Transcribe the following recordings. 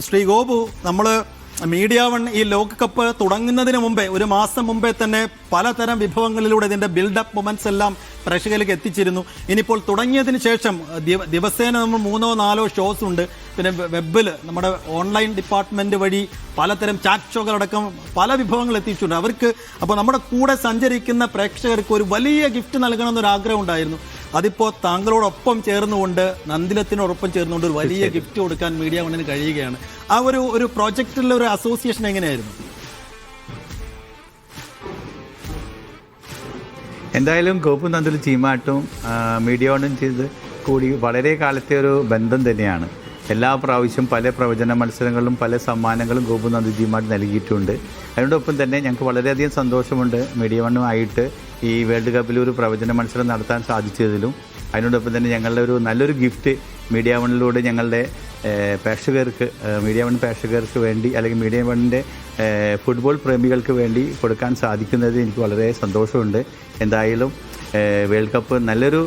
ശ്രീ ഗോപു, നമ്മൾ media one ഈ ലോകകപ്പ് തുടങ്ങുന്നതിന് മുമ്പേ, ഒരു മാസം മുമ്പേ തന്നെ പലതരം വിഭവങ്ങളിലൂടെ ഇതിൻ്റെ ബിൽഡപ്പ് മൊമെന്റ്സ് എല്ലാം പ്രേക്ഷകരിലേക്ക് എത്തിച്ചിരുന്നു. ഇനിയിപ്പോൾ തുടങ്ങിയതിന് ശേഷം ദിവസേന നമ്മൾ 3-4 ഷോസ് ഉണ്ട്. പിന്നെ വെബിൽ നമ്മുടെ ഓൺലൈൻ ഡിപ്പാർട്ട്മെന്റ് വഴി പലതരം ചാറ്റ് ഷോകളടക്കം പല വിഭവങ്ങൾ എത്തിച്ചിട്ടുണ്ട് അവർക്ക്. അപ്പോൾ നമ്മുടെ കൂടെ സഞ്ചരിക്കുന്ന പ്രേക്ഷകർക്ക് ഒരു വലിയ ഗിഫ്റ്റ് നൽകണമെന്നൊരു ആഗ്രഹം ഉണ്ടായിരുന്നു. അതിപ്പോൾ താങ്കളോടൊപ്പം ചേർന്നുകൊണ്ട്, നന്ദിലത്തിനോടൊപ്പം ചേർന്നുകൊണ്ട് ഒരു വലിയ ഗിഫ്റ്റ് കൊടുക്കാൻ മീഡിയ വണ്ണിന് കഴിയുകയാണ്. ആ ഒരു പ്രോജക്റ്റിലെ ഒരു അസോസിയേഷൻ എങ്ങനെയായിരുന്നു? എന്തായാലും ഗോപു നന്ദിൽ ചീമാട്ടും മീഡിയ വണ്ണും ചെയ്ത് കൂടി വളരെ കാലത്തെ ഒരു ബന്ധം തന്നെയാണ്. എല്ലാ പ്രാവശ്യം പല പ്രവചന മത്സരങ്ങളിലും പല സമ്മാനങ്ങളും ഗോപു നന്ദി ചീമാട്ട് നൽകിയിട്ടുണ്ട്. അതിനോടൊപ്പം തന്നെ ഞങ്ങൾക്ക് വളരെയധികം സന്തോഷമുണ്ട് മീഡിയ വണ്ണുമായിട്ട് ഈ വേൾഡ് കപ്പിൽ ഒരു പ്രവചന മത്സരം നടത്താൻ സാധിച്ചതിലും. അതിനോടൊപ്പം തന്നെ ഞങ്ങളുടെ ഒരു നല്ലൊരു ഗിഫ്റ്റ് മീഡിയ വണ്ണിലൂടെ ഞങ്ങളുടെ പ്രേക്ഷകർക്ക്, മീഡിയ വൺ പ്രേക്ഷകർക്ക് വേണ്ടി, അല്ലെങ്കിൽ മീഡിയ വണ്ണിൻ്റെ ഫുട്ബോൾ പ്രേമികൾക്ക് വേണ്ടി കൊടുക്കാൻ സാധിക്കുന്നത് എനിക്ക് വളരെ സന്തോഷമുണ്ട്. എന്തായാലും വേൾഡ് കപ്പ് നല്ലൊരു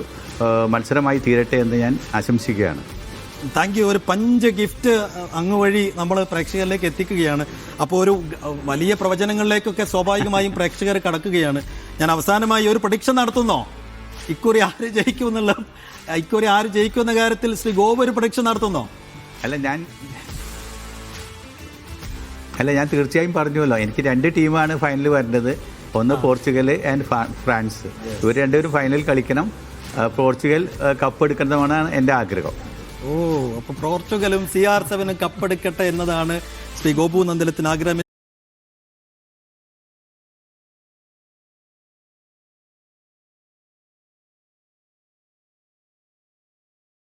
മത്സരമായി തീരട്ടെ എന്ന് ഞാൻ ആശംസിക്കുകയാണ്. Thank you. ഒരു പഞ്ച് ഗിഫ്റ്റ് അങ്ങ് വഴി നമ്മൾ പ്രേക്ഷകരിലേക്ക് എത്തിക്കുകയാണ്. അപ്പോൾ ഒരു വലിയ പ്രവചനങ്ങളിലേക്കൊക്കെ സ്വാഭാവികമായും പ്രേക്ഷകർ കടക്കുകയാണ്. ഞാൻ അവസാനമായി ഒരു പ്രഡിക്ഷൻ നടത്തുന്നോ? ഇക്കുറി ആര് ജയിക്കുമെന്ന കാര്യത്തിൽ ശ്രീ ഗോപു ഒരു പ്രഡിക്ഷൻ നടത്തുന്നോ? അല്ല ഞാൻ തീർച്ചയായും പറഞ്ഞുവല്ലോ, എനിക്ക് 2 ടീമാണ് ഫൈനലിൽ വരേണ്ടത്. ഒന്ന് പോർച്ചുഗൽ ആൻഡ് ഫ്രാൻസ്. ഇവർ രണ്ടുപേരും ഫൈനലിൽ കളിക്കണം. പോർച്ചുഗൽ കപ്പ് എടുക്കണമെന്നാണ് എൻ്റെ ആഗ്രഹം. അപ്പോൾ പോർച്ചുഗലും CR7 കപ്പെടുക്കട്ടെ എന്നതാണ് ശ്രീ ഗോപു നന്ദിലത്തിന് ആഗ്രഹം.